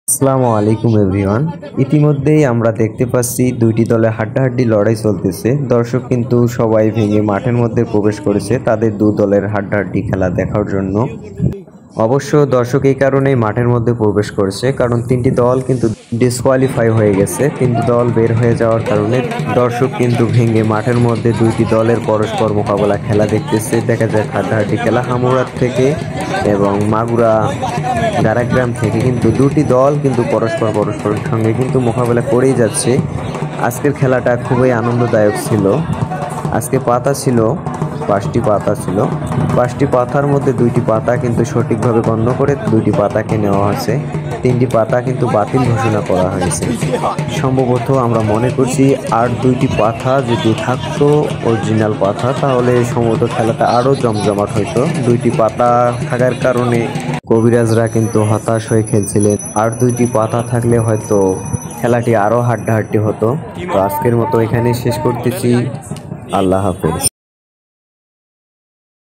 আসসালামু আলাইকুম এভরিওয়ান। ইতিমধ্যেই আমরা দেখতে পাচ্ছি দুইটি দলে হাড্ডাহাড্ডি লড়াই চলতেছে। দর্শক কিন্তু সবাই ভেঙে মাঠের মধ্যে প্রবেশ করেছে তাদের দু দলের হাড্ডাহাড্ডি খেলা দেখার জন্য। অবশ্য দর্শক এই কারণেই মাঠের মধ্যে প্রবেশ করেছে, কারণ তিনটি দল কিন্তু ডিসকোয়ালিফাই হয়ে গেছে। তিনটি দল বের হয়ে যাওয়ার কারণে দর্শক কিন্তু ভেঙে মাঠের মধ্যে দুইটি দলের পরস্পর মোকাবেলা খেলা দেখতেছে। দেখা যায় হাড্ডাহাড্ডি খেলা হামুরাত থেকে এবং মাগুরা গারাগ্রাম থেকে কিন্তু দুটি দল কিন্তু পরস্পরের সঙ্গে কিন্তু মোকাবেলা করেই যাচ্ছে। আজকের খেলাটা খুবই আনন্দদায়ক ছিল। আজকে পাতা ছিল 5টি পাতা ছিল। 5টি পাতার মধ্যে 2টি পাতা কিন্তু সঠিকভাবে গণ্য করে 2টি পাতাকে নেওয়া হয়েছে। 3টি পাতা কিন্তু বাতিল ঘোষণা করা হয়েছে। সম্ভবত আমরা মনে করছি আর 2টি পাতা যদি থাকতো অরিজিনাল পাতা, তাহলে সম্ভবত খেলাটা আরও জমজমাট হইতো। 2টি পাতা থাকার কারণে কবিরাজরা কিন্তু হতাশ হয়ে খেলছিলেন। আর 2টি পাতা থাকলে হয়তো খেলাটি আরও হাড্ডাহাড্ডি হতো। তো আজকের মতো এখানে শেষ করতেছি। আল্লাহ হাফেজ।